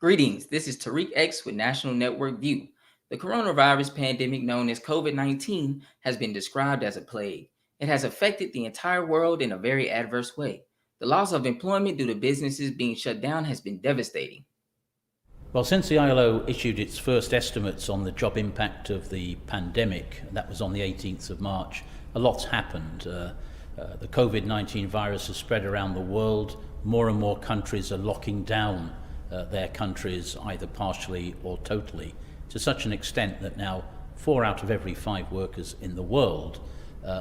Greetings, this is Tariq X with National Network View. The coronavirus pandemic known as COVID-19 has been described as a plague. It has affected the entire world in a very adverse way. The loss of employment due to businesses being shut down has been devastating. Well, since the ILO issued its first estimates on the job impact of the pandemic, that was on the 18th of March, a lot's happened. The COVID-19 virus has spread around the world. More and more countries are locking down their countries, either partially or totally, to such an extent that now 4 out of every 5 workers in the world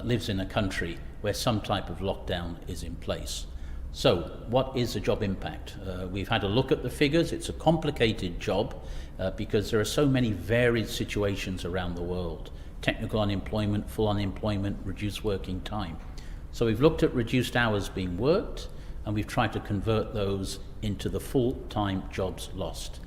lives in a country where some type of lockdown is in place. So, what is the job impact? We've had a look at the figures. It's a complicated job because there are so many varied situations around the world. Technical unemployment, full unemployment, reduced working time. So we've looked at reduced hours being worked, and we've tried to convert those into the full-time jobs lost.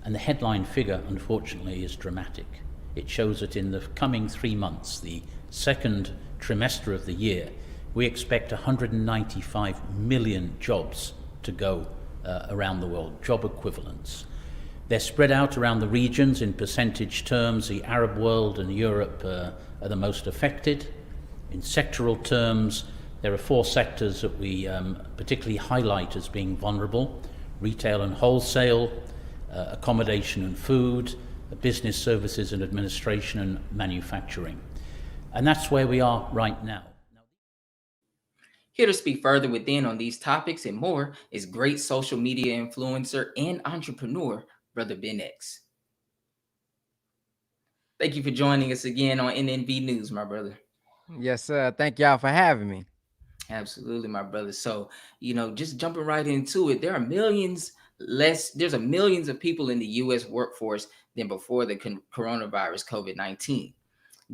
And the headline figure, unfortunately, is dramatic. It shows that in the coming 3 months, the second trimester of the year, we expect 195 million jobs to go around the world, job equivalents. They're spread out around the regions in percentage terms. The Arab world and Europe are the most affected. In sectoral terms, there are 4 sectors that we particularly highlight as being vulnerable: retail and wholesale, accommodation and food, business services and administration, and manufacturing. And that's where we are right now. Here to speak further within on these topics and more is great social media influencer and entrepreneur, Brother Ben X. Thank you for joining us again on NNV News, my brother. Yes, sir. Thank y'all for having me. Absolutely, my brother. So, just jumping right into it, there's a millions of people in the U.S. workforce than before the coronavirus COVID-19.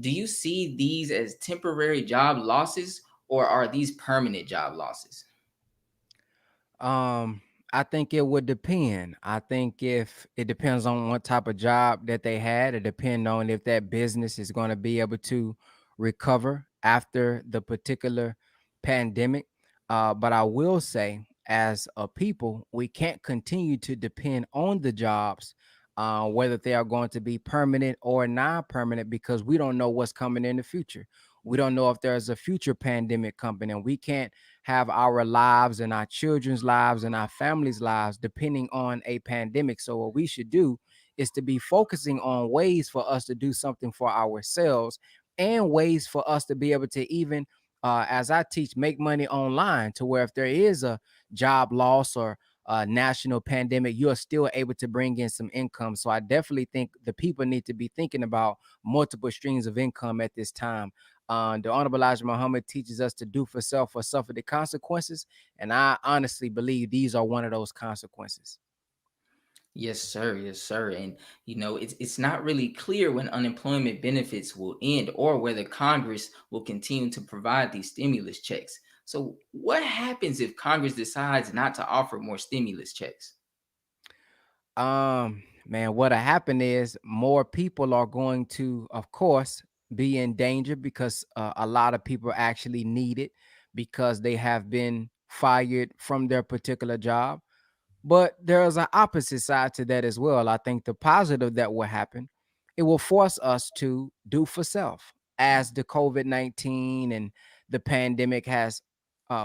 Do you see these as temporary job losses, or are these permanent job losses? I think it would depend. I think if it depends on what type of job that they had, it depends on if that business is going to be able to recover after the particular pandemic. But I will say, as a people, we can't continue to depend on the jobs, whether they are going to be permanent or non-permanent, because we don't know what's coming in the future. We don't know if there's a future pandemic coming, and we can't have our lives and our children's lives and our families' lives depending on a pandemic. So what we should do is to be focusing on ways for us to do something for ourselves, and ways for us to be able to even, as I teach, make money online, to where if there is a job loss or a national pandemic, you are still able to bring in some income. So I definitely think the people need to be thinking about multiple streams of income at this time. The Honorable Elijah Muhammad teaches us to do for self or suffer the consequences. And I honestly believe these are one of those consequences. Yes, sir. Yes, sir. And it's not really clear when unemployment benefits will end or whether Congress will continue to provide these stimulus checks. So, what happens if Congress decides not to offer more stimulus checks? Man, what'll happen is more people are going to, of course, be in danger, because a lot of people actually need it because they have been fired from their particular job. But there's an opposite side to that as well. I think the positive that will happen, it will force us to do for self, as the COVID-19 and the pandemic has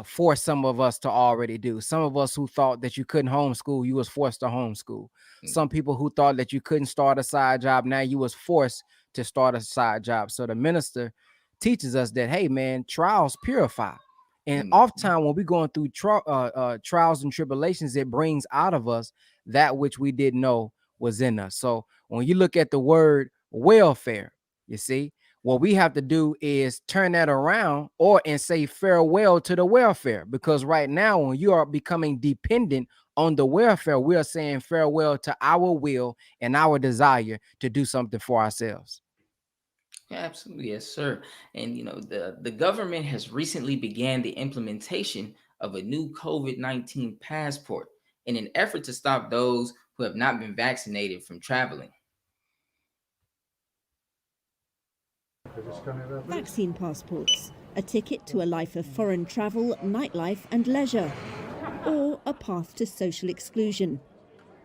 forced some of us to already do. Some of us who thought that you couldn't homeschool, you was forced to homeschool. Some people who thought that you couldn't start a side job, now you was forced to start a side job. So the minister teaches us that, hey man, trials purify. And oftentimes when we're going through trials and tribulations, it brings out of us that which we didn't know was in us. So when you look at the word welfare, you see, what we have to do is turn that around and say farewell to the welfare. Because right now, when you are becoming dependent on the welfare, we are saying farewell to our will and our desire to do something for ourselves. Yeah, absolutely, yes, sir. And the government has recently began the implementation of a new COVID-19 passport in an effort to stop those who have not been vaccinated from traveling. Vaccine passports, a ticket to a life of foreign travel, nightlife and leisure, or a path to social exclusion.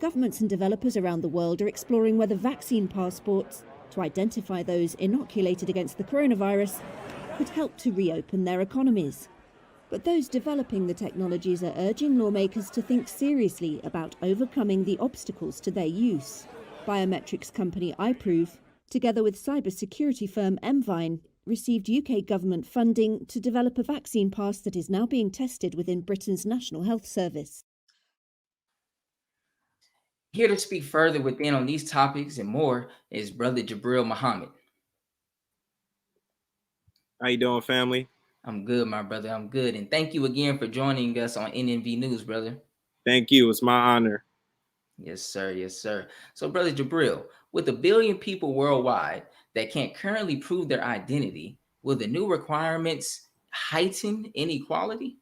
Governments and developers around the world are exploring whether vaccine passports, to identify those inoculated against the coronavirus, could help to reopen their economies. But those developing the technologies are urging lawmakers to think seriously about overcoming the obstacles to their use. Biometrics company iProve, together with cybersecurity firm Mvine, received UK government funding to develop a vaccine pass that is now being tested within Britain's National Health Service. Here to speak further within on these topics and more is Brother Jabril Muhammad. How you doing, family? I'm good, my brother. I'm good. And thank you again for joining us on NNV News, brother. Thank you. It's my honor. Yes, sir. Yes, sir. So, Brother Jabril, with 1 billion people worldwide that can't currently prove their identity, will the new requirements heighten inequality?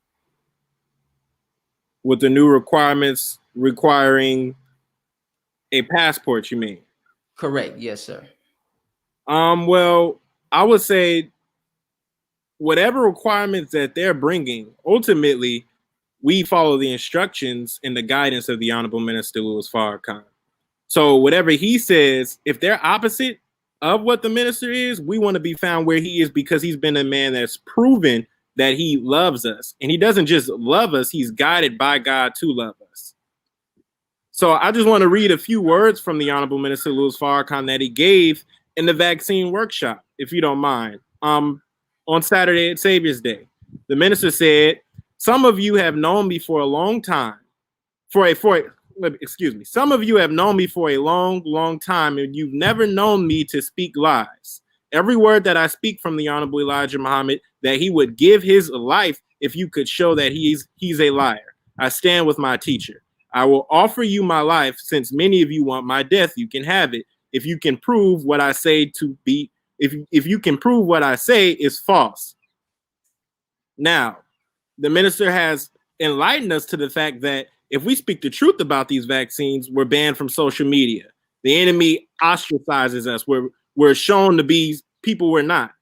With the new requirements requiring a passport, you mean? Correct. Yes, sir. Well, I would say whatever requirements that they're bringing, ultimately, we follow the instructions and the guidance of the Honorable Minister Louis Farrakhan. So whatever he says, if they're opposite of what the minister is, we want to be found where he is, because he's been a man that's proven that he loves us. And he doesn't just love us, he's guided by God to love us. So I just want to read a few words from the Honorable Minister Louis Farrakhan that he gave in the vaccine workshop, if you don't mind. On Saturday at Savior's Day, the minister said, "Some of you have known me for a long time, some of you have known me for a long time, and you've never known me to speak lies. Every word that I speak from the Honorable Elijah Muhammad, that he would give his life if you could show that he's a liar. I stand with my teacher. I will offer you my life, since many of you want my death. You can have it if you can prove what I say to be, if you can prove what I say is false." Now, the minister has enlightened us to the fact that if we speak the truth about these vaccines, we're banned from social media. The enemy ostracizes us. We're shown to be people we're not.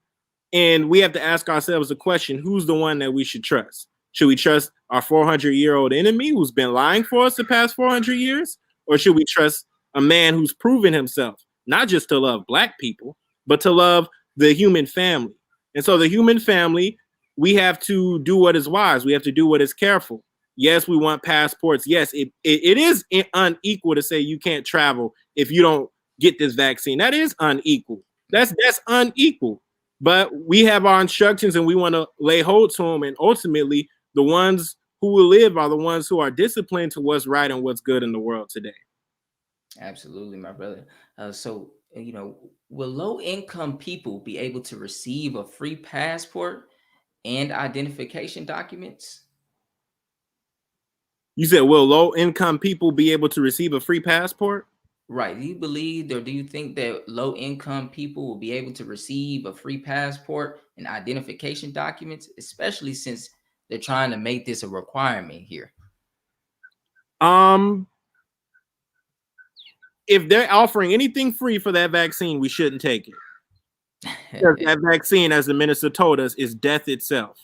And we have to ask ourselves the question, who's the one that we should trust? Should we trust our 400-year-old enemy who's been lying for us the past 400 years? Or should we trust a man who's proven himself, not just to love Black people, but to love the human family? And so the human family, we have to do what is wise. We have to do what is careful. Yes, we want passports. Yes, it is unequal to say you can't travel if you don't get this vaccine. That is unequal. That's unequal. But we have our instructions and we want to lay hold to them. And ultimately, the ones who will live are the ones who are disciplined to what's right and what's good in the world today. Absolutely, my brother. Will low-income people be able to receive a free passport and identification documents? You said, will low-income people be able to receive a free passport? Right. Do you believe, or do you think that low-income people will be able to receive a free passport and identification documents, especially since they're trying to make this a requirement here? If they're offering anything free for that vaccine, we shouldn't take it. That vaccine, as the minister told us, is death itself.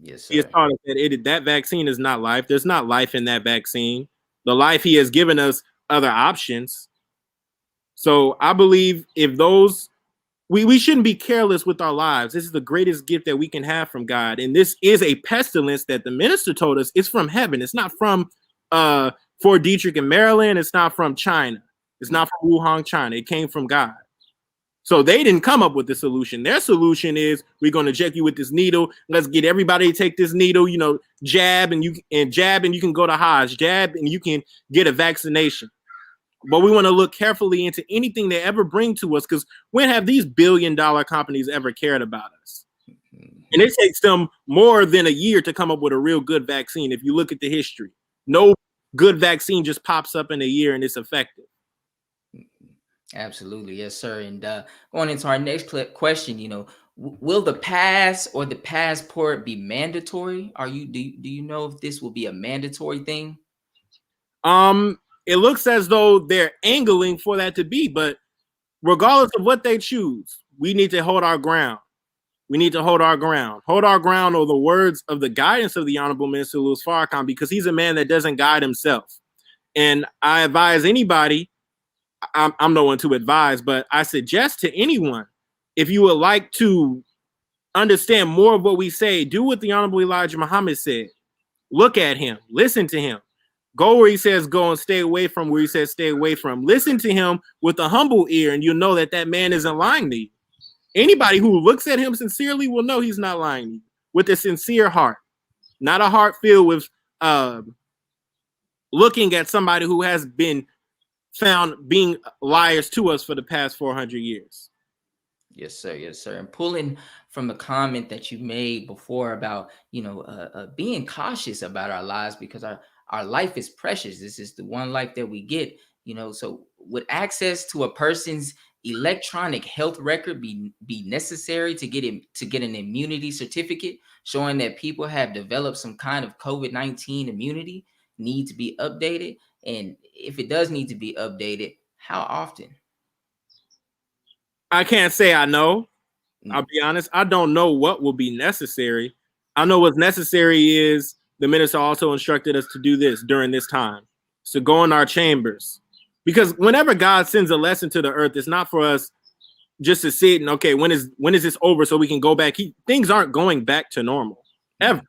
Yes, sir. He has taught us that that vaccine is not life. There's not life in that vaccine. The life he has given us other options. So I believe if those, we shouldn't be careless with our lives. This is the greatest gift that we can have from God. And this is a pestilence that the minister told us is from heaven. It's not from Fort Detrick in Maryland. It's not from China. It's not from Wuhan, China. It came from God. So they didn't come up with the solution. Their solution is, we're going to inject you with this needle. Let's get everybody to take this needle, jab and you can go to Hajj, jab and you can get a vaccination. But we want to look carefully into anything they ever bring to us, because when have these billion-dollar companies ever cared about us? And it takes them more than a year to come up with a real good vaccine. If you look at the history, no good vaccine just pops up in a year and it's effective. Absolutely. Yes, sir. And going into our next question, will the pass or the passport be mandatory? Do you know if this will be a mandatory thing? It looks as though they're angling for that to be, but regardless of what they choose, we need to hold our ground. We need to hold our ground. Hold our ground on the words of the guidance of the Honorable Minister Louis Farrakhan, because he's a man that doesn't guide himself. And I advise anybody, I'm no one to advise, but I suggest to anyone, if you would like to understand more of what we say, do what the Honorable Elijah Muhammad said. Look at him, listen to him. Go where he says go and stay away from where he says stay away from. Listen to him with a humble ear, and you'll know that that man isn't lying to you. Anybody who looks at him sincerely will know he's not lying to you, with a sincere heart, not a heart filled with looking at somebody who has been found being liars to us for the past 400 years. Yes, sir. Yes, sir. And pulling from the comment that you made before about, being cautious about our lives, because our life is precious. This is the one life that we get, so would access to a person's electronic health record be necessary to get an immunity certificate showing that people have developed some kind of COVID-19 immunity need to be updated? And if it does need to be updated, how often? I can't say I know. I'll be honest. I don't know what will be necessary. I know what's necessary is the minister also instructed us to do this during this time. So go in our chambers. Because whenever God sends a lesson to the earth, it's not for us just to sit and, okay, when is this over so we can go back? Things aren't going back to normal, ever.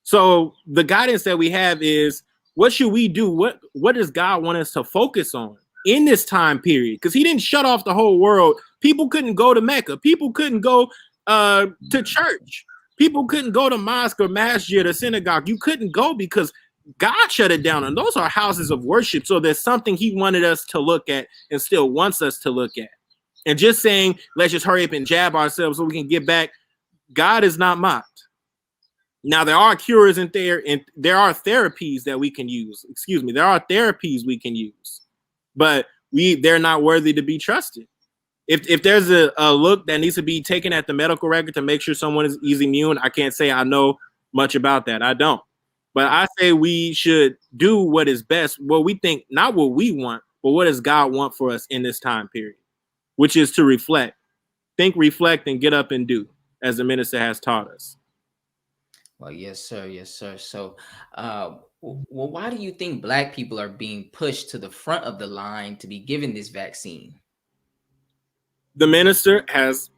So the guidance that we have is, what should we do? What does God want us to focus on in this time period? Because he didn't shut off the whole world. People couldn't go to Mecca. People couldn't go to church. People couldn't go to mosque or masjid or synagogue. You couldn't go because God shut it down. And those are houses of worship. So there's something he wanted us to look at and still wants us to look at. And just saying, let's just hurry up and jab ourselves so we can get back. God is not mocked. Now, there are cures and there are therapies that we can use. Excuse me. There are therapies we can use, but they're not worthy to be trusted. If there's a look that needs to be taken at the medical record to make sure someone is immune, I can't say I know much about that. I don't. But I say we should do what is best, what we think, not what we want, but what does God want for us in this time period, which is to reflect. Think, reflect, and get up and do, as the minister has taught us. Well, yes, sir. Yes, sir. So, why do you think Black people are being pushed to the front of the line to be given this vaccine? The minister has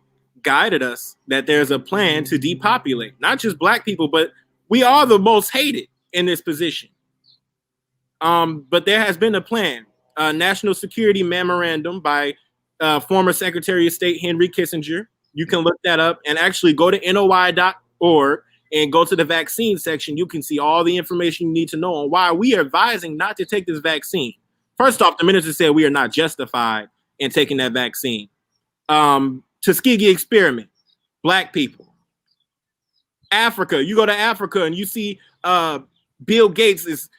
guided us that there's a plan to depopulate, not just Black people, but we are the most hated in this position. But there has been a plan, a national security memorandum by former Secretary of State Henry Kissinger. You can look that up and actually go to NOI.org and go to the vaccine section. You can see all the information you need to know on why we are advising not to take this vaccine. First off, the minister said we are not justified in taking that vaccine. Tuskegee experiment, Black people. Africa, you go to Africa and you see Bill Gates is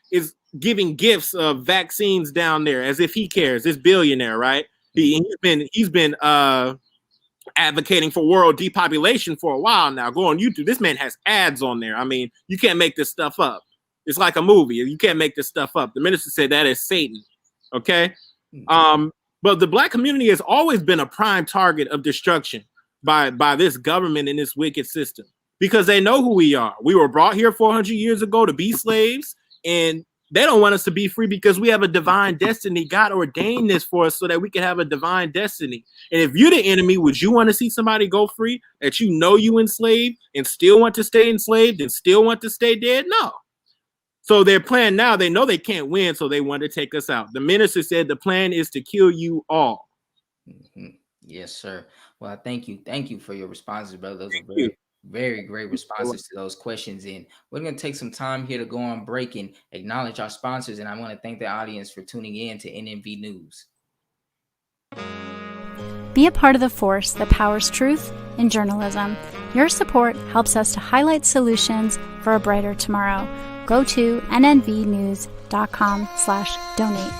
giving gifts of vaccines down there as if he cares. This billionaire, right? He's been advocating for world depopulation for a while now. Go on YouTube. This man has ads on there. I mean, you can't make this stuff up. It's like a movie. You can't make this stuff up. The minister said that is Satan. Okay. But the Black community has always been a prime target of destruction by this government and this wicked system, because they know who we are. We were brought here 400 years ago to be slaves, and they don't want us to be free because we have a divine destiny. God ordained this for us so that we can have a divine destiny. And if you're the enemy, would you want to see somebody go free that you know you enslaved and still want to stay enslaved and still want to stay dead? No. So their plan now, they know they can't win, so they want to take us out. The minister said the plan is to kill you all. Mm-hmm. Yes, sir. Well, thank you. Thank you for your responses, brother. Those are very, very great responses to those questions. And we're going to take some time here to go on break and acknowledge our sponsors. And I want to thank the audience for tuning in to NMV News. Be a part of the force that powers truth in journalism. Your support helps us to highlight solutions for a brighter tomorrow. Go to nnvnews.com/donate.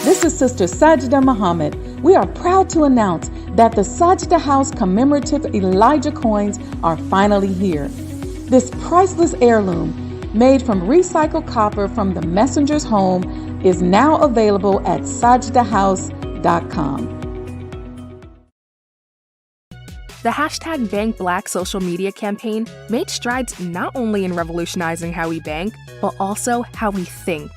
This is Sister Sajda Muhammad. We are proud to announce that the Sajda House commemorative Elijah coins are finally here. This priceless heirloom, made from recycled copper from the messenger's home, is now available at sajdahouse.com. The hashtag Bank Black social media campaign made strides not only in revolutionizing how we bank, but also how we think.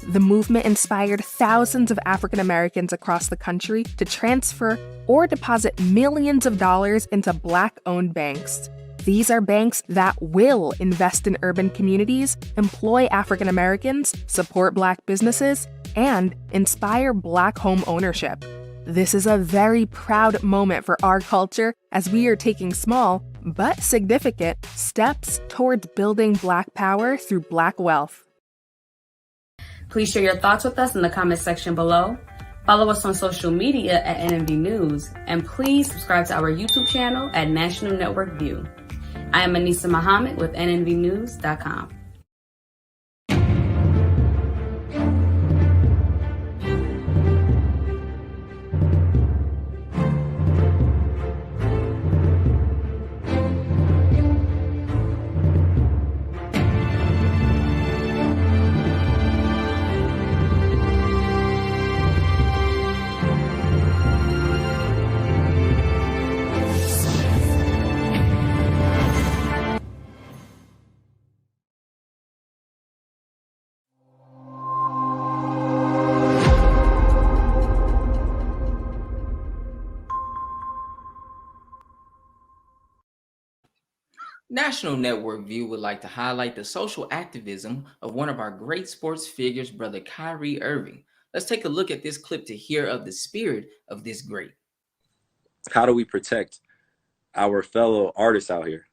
The movement inspired thousands of African Americans across the country to transfer or deposit millions of dollars into Black-owned banks. These are banks that will invest in urban communities, employ African Americans, support Black businesses, and inspire Black home ownership. This is a very proud moment for our culture as we are taking small, but significant, steps towards building Black power through Black wealth. Please share your thoughts with us in the comment section below. Follow us on social media at NNV News, and please subscribe to our YouTube channel at National Network View. I am Anissa Muhammad with nnvnews.com. National Network View would like to highlight the social activism of one of our great sports figures, Brother Kyrie Irving. Let's take a look at this clip to hear of the spirit of this great. How do we protect our fellow artists out here?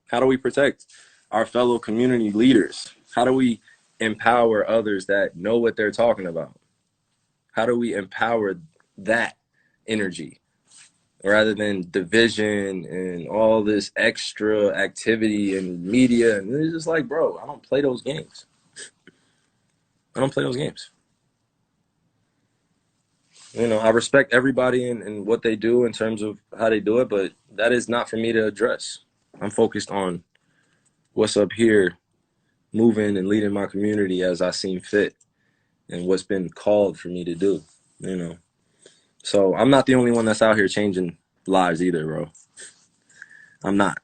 How do we protect our fellow community leaders? How do we empower others that know what they're talking about? How do we empower that energy rather than division and all this extra activity and media? And it's just like, bro, I don't play those games. I don't play those games. You know, I respect everybody and what they do in terms of how they do it, but that is not for me to address. I'm focused on what's up here, moving and leading my community as I seem fit and what's been called for me to do, you know. So I'm not the only one that's out here changing lives either, bro. I'm not.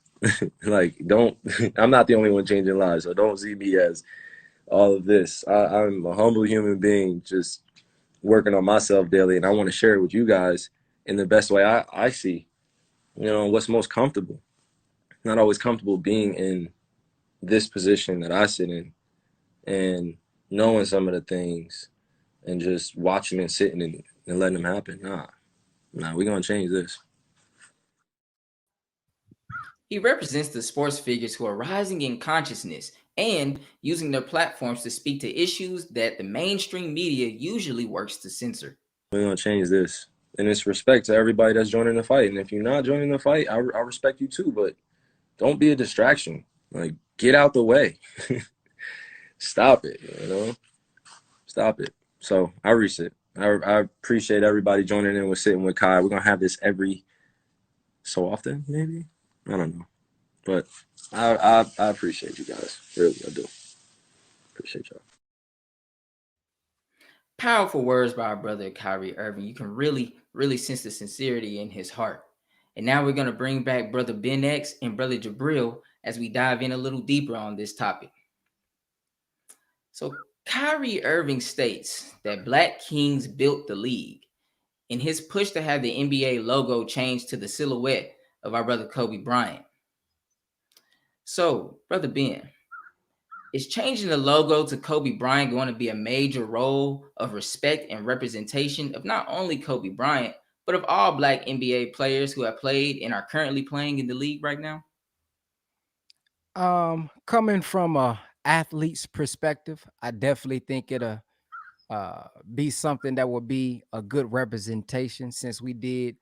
I'm not the only one changing lives, so don't see me as all of this. I'm a humble human being just working on myself daily, and I want to share it with you guys in the best way I see, you know, what's most comfortable. Not always comfortable being in this position that I sit in and knowing some of the things and just watching and sitting and letting them happen. Nah, we're going to change this. He represents the sports figures who are rising in consciousness and using their platforms to speak to issues that the mainstream media usually works to censor. We're going to change this. And it's respect to everybody that's joining the fight. And if you're not joining the fight, I respect you too, but don't be a distraction. Like, get out the way. Stop it, you know? Stop it. So I reset. I appreciate everybody joining in with Sitting with Kai. We're going to have this every so often, maybe? I don't know. But I appreciate you guys. Really, I do. Appreciate y'all. Powerful words by our brother Kyrie Irving. You can really, really sense the sincerity in his heart. And now we're going to bring back Brother Ben X and Brother Jabril as we dive in a little deeper on this topic. So Kyrie Irving states that Black Kings built the league. In his push to have the NBA logo changed to the silhouette of our brother Kobe Bryant. So, Brother Ben, is changing the logo to Kobe Bryant going to be a major role of respect and representation of not only Kobe Bryant, but of all Black NBA players who have played and are currently playing in the league right now? Coming from a athlete's perspective, I definitely think it'll be something that would be a good representation since we did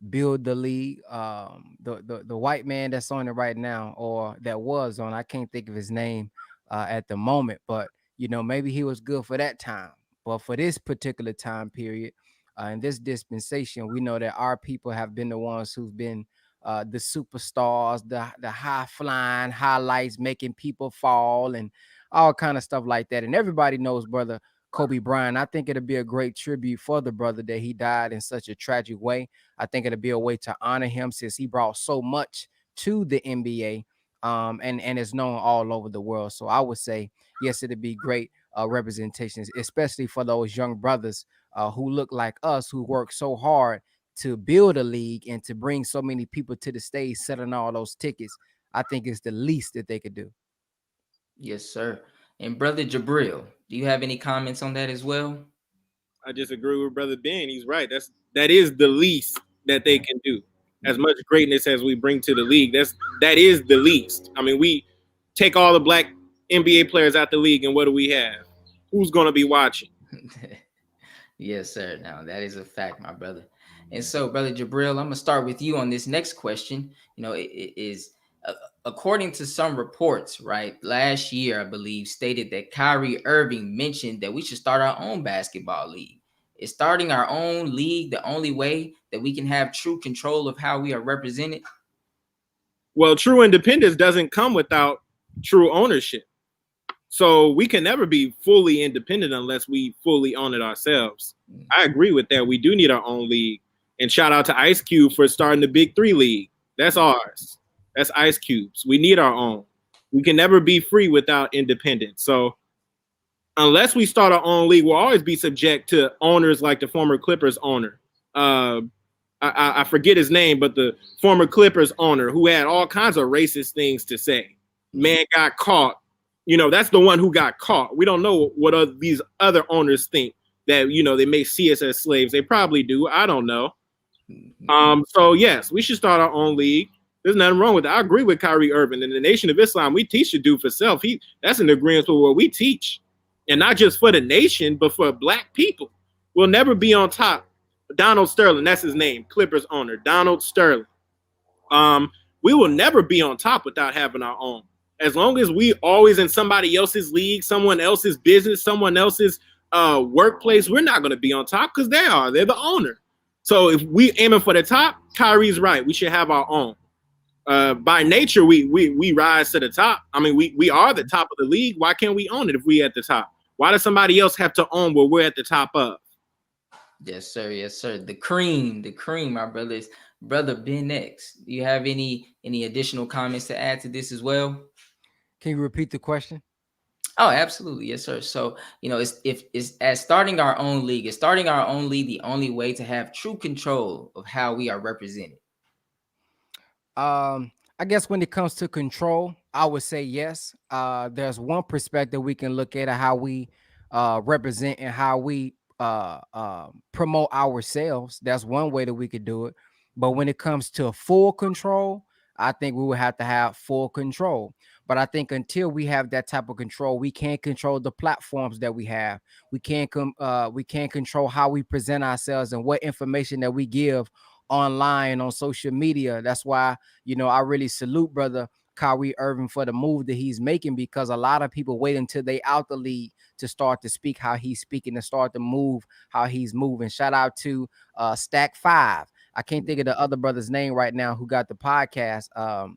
build the league. The white man that's on it right now, or that was on, I can't think of his name at the moment, but you know, maybe he was good for that time. But for this particular time period, in this dispensation, we know that our people have been the ones who've been the superstars, the high flying highlights, making people fall and all kind of stuff like that. And everybody knows, brother, Kobe Bryant. I think it'll be a great tribute for the brother that he died in such a tragic way. I think it'll be a way to honor him since he brought so much to the NBA, and is known all over the world. So I would say, yes, it'd be great representations, especially for those young brothers who look like us, who work so hard to build a league and to bring so many people to the stage, selling all those tickets. I think it's the least that they could do. Yes, sir. And brother Jabril, do you have any comments on that as well? I just agree with Brother Ben. He's right. That is the least that they can do. As much greatness as we bring to the league, that is the least. I mean, we take all the black NBA players out the league, and what do we have? Who's going to be watching? Yes, sir. Now that is a fact, my brother. And so, brother Jabril, I'm gonna start with you on this next question. You know, it is according to some reports, right? Last year, I believe, stated that Kyrie Irving mentioned that we should start our own basketball league. Is starting our own league the only way that we can have true control of how we are represented? Well, true independence doesn't come without true ownership. So we can never be fully independent unless we fully own it ourselves. I agree with that. We do need our own league. And shout out to Ice Cube for starting the Big 3 league. That's ours. That's Ice Cube's. We need our own. We can never be free without independence. So unless we start our own league, we'll always be subject to owners like the former Clippers owner. I forget his name, but the former Clippers owner who had all kinds of racist things to say. Man got caught. You know, that's the one who got caught. We don't know what these other owners think, that, you know, they may see us as slaves. They probably do. I don't know. So, yes, we should start our own league. There's nothing wrong with that. I agree with Kyrie Irving. In the Nation of Islam, we teach to do for self. That's in agreement with what we teach. And not just for the nation, but for black people. We'll never be on top. Donald Sterling, that's his name, Clippers owner, Donald Sterling. We will never be on top without having our own. As long as we always in somebody else's league, someone else's business, someone else's workplace, we're not going to be on top because they're the owner. So if we aiming for the top, Kyrie's right. We should have our own. By nature, we rise to the top. I mean, we are the top of the league. Why can't we own it if we at the top? Why does somebody else have to own what we're at the top of? Yes, sir. Yes, sir. The cream, my brothers. Brother Ben X, do you have any additional comments to add to this as well? Can you repeat the question? Oh, absolutely. Yes, sir. So, you know, is starting our own league the only way to have true control of how we are represented? I guess when it comes to control, I would say yes. There's one perspective we can look at how we represent and how we promote ourselves. That's one way that we could do it. But when it comes to full control, I think we would have to have full control. But I think until we have that type of control, we can't control the platforms that we have. We can't control how we present ourselves and what information that we give online on social media. That's why, you know, I really salute brother Kyrie Irving for the move that he's making, because a lot of people wait until they out the league to start to speak how he's speaking, to start to move how he's moving. Shout out to Stack 5. I can't think of the other brother's name right now who got the podcast.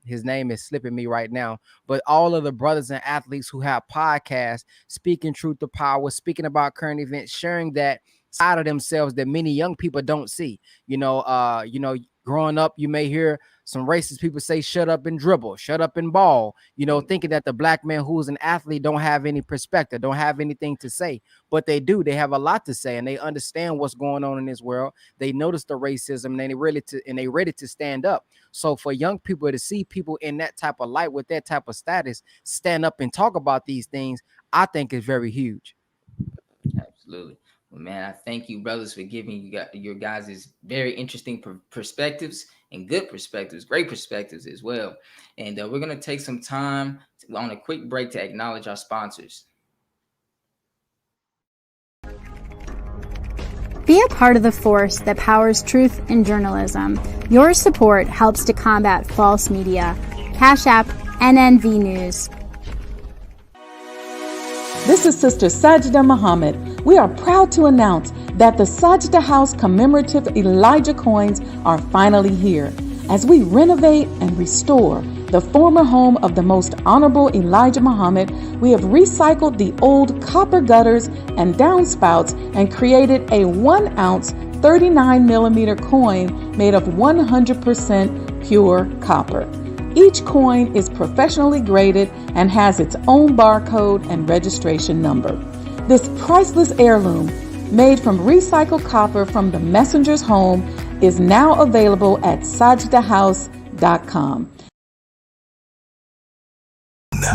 His name is slipping me right now. But all of the brothers and athletes who have podcasts, speaking truth to power, speaking about current events, sharing that side of themselves that many young people don't see. You know, growing up, you may hear some racist people say, shut up and dribble, shut up and ball, you know, thinking that the black man who's an athlete don't have any perspective, don't have anything to say. But they do. They have a lot to say, and they understand what's going on in this world. They notice the racism, and they ready to stand up. So for young people to see people in that type of light with that type of status stand up and talk about these things, I think is very huge. Absolutely. Well, man, I thank you, brothers, for giving your guys' very interesting perspectives and good perspectives, great perspectives as well. And we're going to take some time on a quick break to acknowledge our sponsors. Be a part of the force that powers truth in journalism. Your support helps to combat false media. Cash App NNV News. This is Sister Sajda Muhammad. We are proud to announce that the Sajda House commemorative Elijah coins are finally here. As we renovate and restore, the former home of the Most Honorable Elijah Muhammad, we have recycled the old copper gutters and downspouts and created a 1-ounce 39mm coin made of 100% pure copper. Each coin is professionally graded and has its own barcode and registration number. This priceless heirloom, made from recycled copper from the messenger's home, is now available at sajdahouse.com.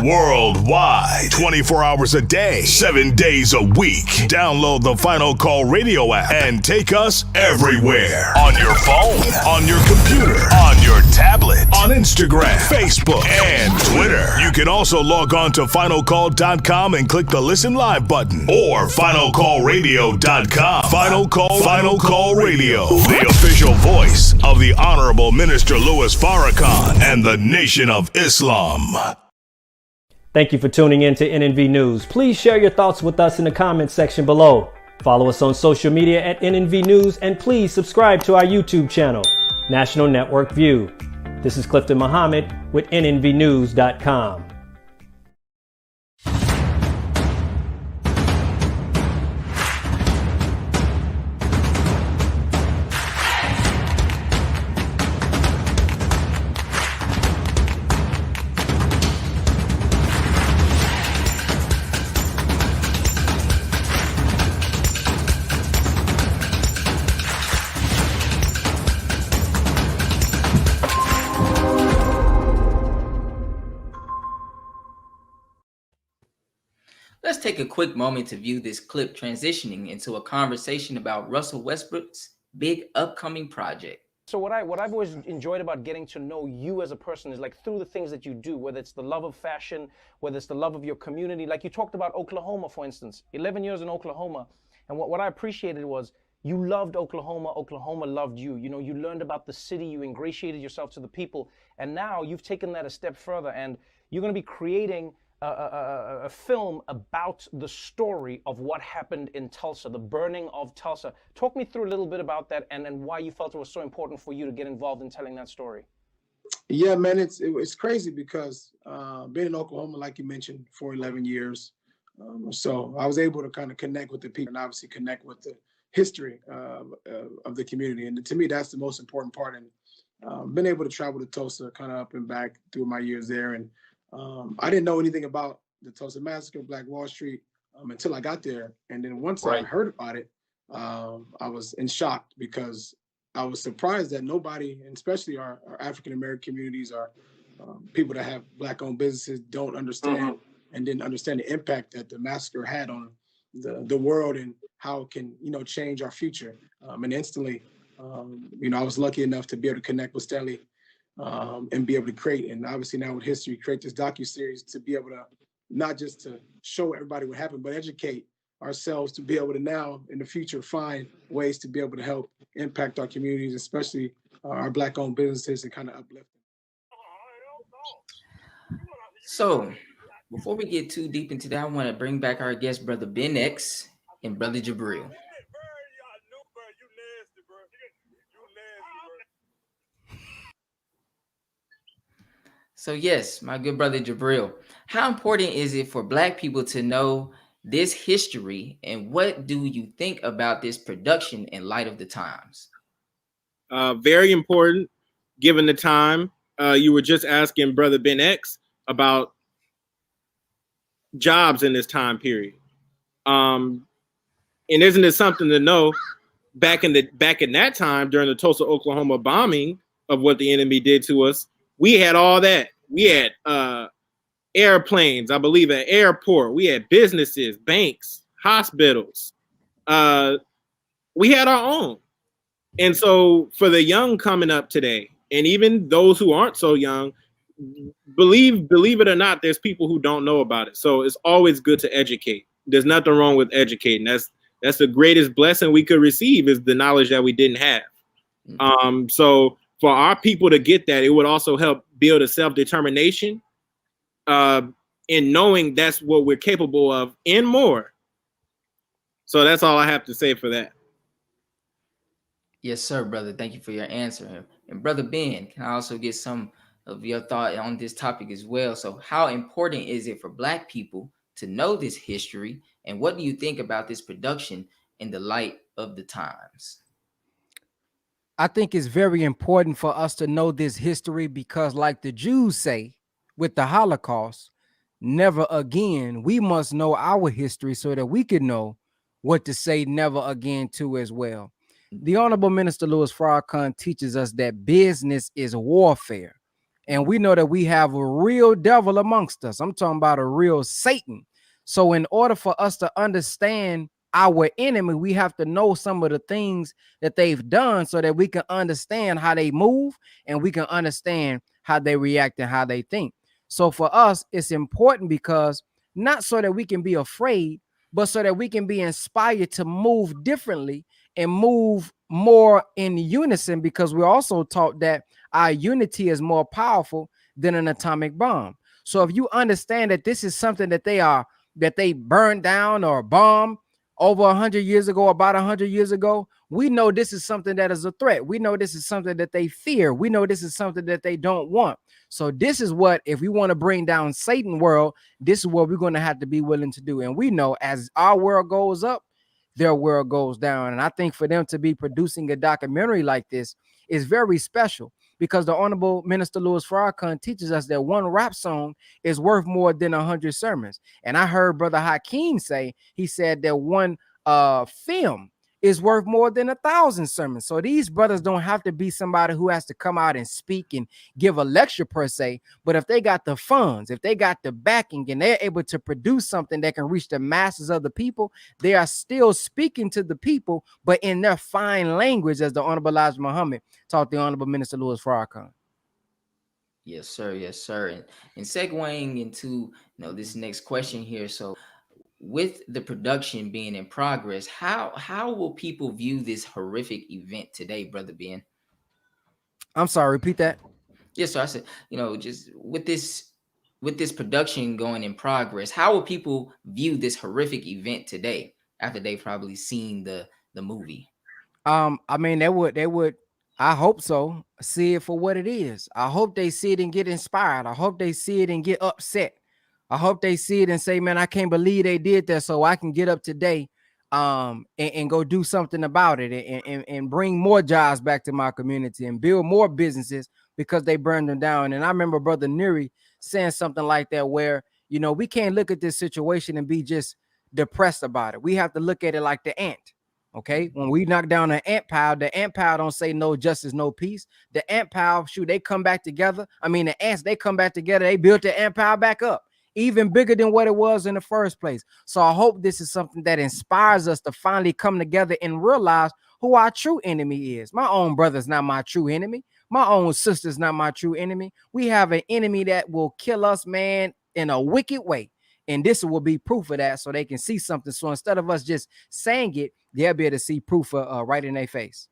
Worldwide, 24 hours a day, 7 days a week. Download the Final Call radio app and take us everywhere. On your phone, on your computer, on your tablet, on Instagram, Facebook, and Twitter. You can also log on to finalcall.com and click the Listen Live button, or finalcallradio.com. Final Call Radio, the official voice of the Honorable Minister Louis Farrakhan and the Nation of Islam. Thank you for tuning in to NNV News. Please share your thoughts with us in the comments section below. Follow us on social media at NNV News, and please subscribe to our YouTube channel, National Network View. This is Clifton Muhammad with NNVnews.com. Let's take a quick moment to view this clip transitioning into a conversation about Russell Westbrook's big upcoming project. So what I've always enjoyed about getting to know you as a person is like through the things that you do, whether it's the love of fashion, whether it's the love of your community. Like you talked about Oklahoma, for instance, 11 years in Oklahoma. And what I appreciated was you loved Oklahoma. Oklahoma loved you. You know, you learned about the city, you ingratiated yourself to the people. And now you've taken that a step further, and you're going to be creating a film about the story of what happened in Tulsa, the burning of Tulsa. Talk me through a little bit about that and why you felt it was so important for you to get involved in telling that story. Yeah, man, it's crazy because being in Oklahoma, like you mentioned, for 11 years. So I was able to kind of connect with the people and obviously connect with the history of the community. And to me, that's the most important part. And been able to travel to Tulsa kind of up and back through my years there. And I didn't know anything about the Tulsa Massacre, Black Wall Street, until I got there. And then once I heard about it, I was in shock because I was surprised that nobody, and especially our African-American communities, our people that have Black-owned businesses, don't understand and didn't understand the impact that the massacre had on the world and how it can, change our future. And instantly, I was lucky enough to be able to connect with Stanley and be able to create, and obviously now with history, create this docuseries to be able to not just to show everybody what happened, but educate ourselves to be able to now in the future find ways to be able to help impact our communities, especially our Black-owned businesses, and kind of uplift them. So before we get too deep into that, I want to bring back our guest, Brother Ben X and Brother Jabril. So yes, my good brother Jabril, how important is it for Black people to know this history, and what do you think about this production in light of the times? Very important, given the time. You were just asking Brother Ben X about jobs in this time period. And isn't it something to know, back in that time during the Tulsa, Oklahoma bombing of what the enemy did to us, we had all that. We had airplanes, I believe, at airport. We had businesses, banks, hospitals. We had our own. And so for the young coming up today, and even those who aren't so young, believe it or not, there's people who don't know about it. So it's always good to educate. There's nothing wrong with educating. That's the greatest blessing we could receive, is the knowledge that we didn't have. So for our people to get that, it would also help build a self-determination in knowing that's what we're capable of and more. So that's all I have to say for that. Yes, sir, brother. Thank you for your answer. And Brother Ben, can I also get some of your thought on this topic as well. So, how important is it for Black people to know this history, and what do you think about this production in the light of the times? I think it's very important for us to know this history because, like the Jews say with the Holocaust, never again, we must know our history so that we can know what to say never again to as well. The Honorable Minister Louis Farrakhan teaches us that business is warfare. And we know that we have a real devil amongst us. I'm talking about a real Satan. So, in order for us to understand our enemy, we have to know some of the things that they've done so that we can understand how they move and we can understand how they react and how they think. So for us, it's important because not so that we can be afraid, but so that we can be inspired to move differently and move more in unison, because we're also taught that our unity is more powerful than an atomic bomb. So if you understand that this is something that they burned down or bombed over 100 years ago, about 100 years ago, we know this is something that is a threat. We know this is something that they fear. We know this is something that they don't want. So this is what, if we want to bring down Satan world, this is what we're going to have to be willing to do. And we know as our world goes up, their world goes down. And I think for them to be producing a documentary like this is very special, because the Honorable Minister Louis Farrakhan teaches us that one rap song is worth more than 100 sermons. And I heard Brother Hakeem say, he said that one film is worth more than 1,000 sermons. So these brothers don't have to be somebody who has to come out and speak and give a lecture per se, but if they got the funds, if they got the backing, and they're able to produce something that can reach the masses of the people, they are still speaking to the people, but in their fine language, as the Honorable Elijah Muhammad taught the Honorable Minister Louis Farrakhan. Yes, sir. Yes, sir. And segueing into this next question here. So, with the production being in progress, how will people view this horrific event today, Brother Ben? I'm sorry, repeat that. Yes, sir. I said, just with this production going in progress, how will people view this horrific event today after they've probably seen the movie? I mean, they would, I hope so, see it for what it is. I hope they see it and get inspired. I hope they see it and get upset. I hope they see it and say, man, I can't believe they did that, so I can get up today and go do something about it, and bring more jobs back to my community and build more businesses because they burned them down. And I remember Brother Neri saying something like that, where we can't look at this situation and be just depressed about it. We have to look at it like the ant. Okay, when we knock down an ant pile, the ant pile don't say no justice, no peace. The ant pile, shoot, they come back together. I mean, the ants, they come back together. They built the ant pile back up, even bigger than what it was in the first place. So I hope this is something that inspires us to finally come together and realize who our true enemy is. My own brother's not my true enemy. My own sister's not my true enemy. We have an enemy that will kill us, man, in a wicked way. And this will be proof of that, so they can see something. So instead of us just saying it, they'll be able to see proof right in their face.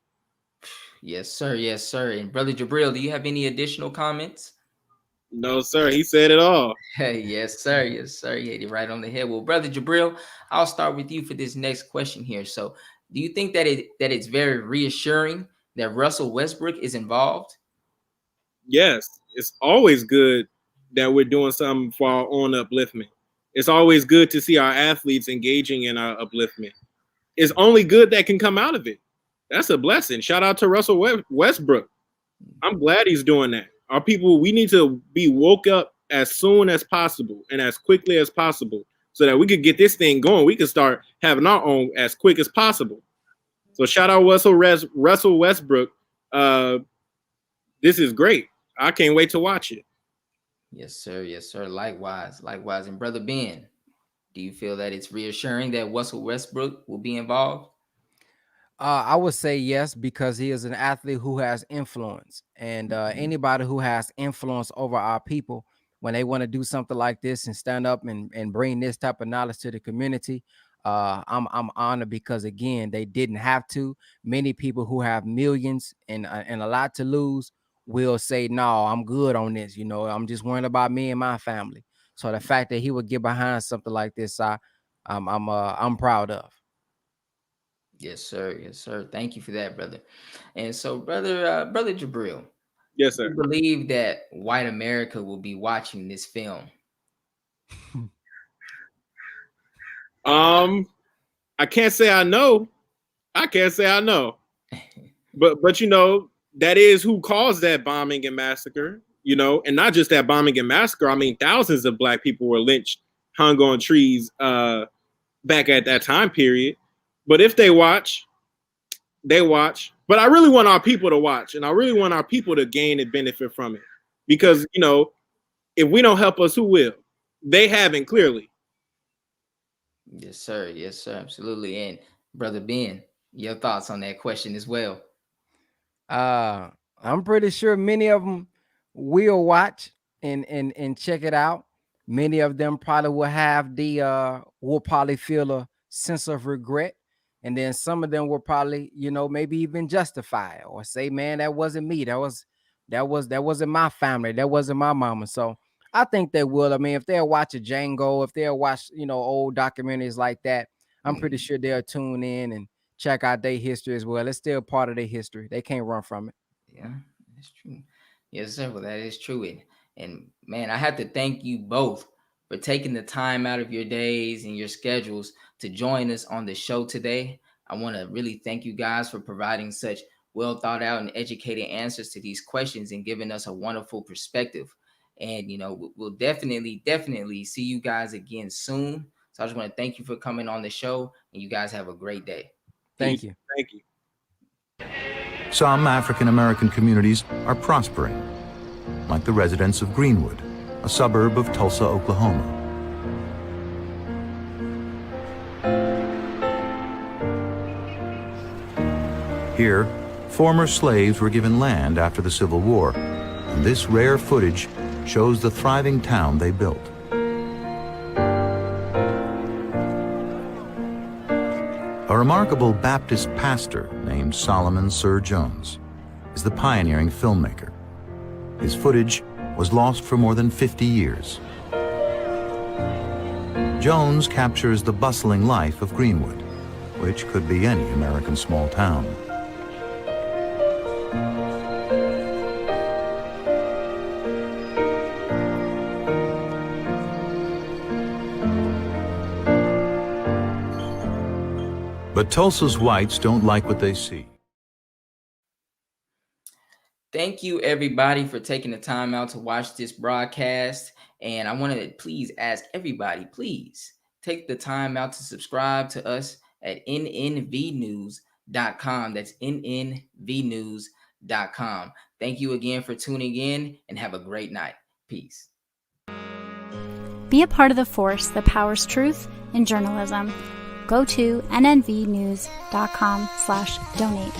Yes, sir. Yes, sir. And Brother Jabril, do you have any additional comments? No, sir. He said it all. Hey, yes, sir. Yes, sir. You hit it right on the head. Well, Brother Jabril, I'll start with you for this next question here. So, do you think that it's very reassuring that Russell Westbrook is involved? Yes, it's always good that we're doing something for our own upliftment. It's always good to see our athletes engaging in our upliftment. It's only good that can come out of it. That's a blessing. Shout out to Russell Westbrook. I'm glad he's doing that. Our people, we need to be woke up as soon as possible and as quickly as possible so that we could get this thing going. We could start having our own as quick as possible. So shout out Russell Westbrook. This is great. I can't wait to watch it. Yes, sir. Yes, sir. Likewise. Likewise. And Brother Ben, do you feel that it's reassuring that Russell Westbrook will be involved? I would say yes, because he is an athlete who has influence, and anybody who has influence over our people, when they want to do something like this and stand up and bring this type of knowledge to the community, I'm honored, because again, they didn't have to. Many people who have millions and a lot to lose will say, no, I'm good on this. I'm just worrying about me and my family. So the fact that he would get behind something like this, I'm proud of. Yes, sir. Yes, sir. Thank you for that, brother. And so, brother Jabril, Yes, Do sir. you believe that white America will be watching this film? I can't say I know. I can't say I know. But you know, that is who caused that bombing and massacre, you know, and not just that bombing and massacre. I mean, thousands of black people were lynched, hung on trees back at that time period. But if they watch, they watch. But I really want our people to watch, and I really want our people to gain and benefit from it. Because, you know, if we don't help us, who will? They haven't, clearly. Yes, sir. Yes, sir. Absolutely. And Brother Ben, your thoughts on that question as well. I'm pretty sure many of them will watch and check it out. Many of them probably will probably feel a sense of regret. And then some of them will probably, maybe even justify it or say, man, that wasn't me. That wasn't my family. That wasn't my mama. So I think they will. I mean, if they'll watch a Django, if they'll watch, old documentaries like that, I'm pretty sure they'll tune in and check out their history as well. It's still part of their history. They can't run from it. Yeah, that's true. Yes, sir. Well, that is true. And man, I have to thank you both for taking the time out of your days and your schedules to join us on the show today. I want to really thank you guys for providing such well thought out and educated answers to these questions and giving us a wonderful perspective. And, we'll definitely see you guys again soon. So I just want to thank you for coming on the show, and you guys have a great day. Thank you. Thank you. Some African American communities are prospering, like the residents of Greenwood, a suburb of Tulsa, Oklahoma. Here, former slaves were given land after the Civil War, and this rare footage shows the thriving town they built. A remarkable Baptist pastor named Solomon Sir Jones is the pioneering filmmaker. His footage was lost for more than 50 years. Jones captures the bustling life of Greenwood, which could be any American small town. But Tulsa's whites don't like what they see. Thank you, everybody, for taking the time out to watch this broadcast. And I want to please ask everybody, please take the time out to subscribe to us at nnvnews.com. That's nnvnews.com. Thank you again for tuning in, and have a great night. Peace. Be a part of the force that powers truth in journalism. Go to nnvnews.com/donate.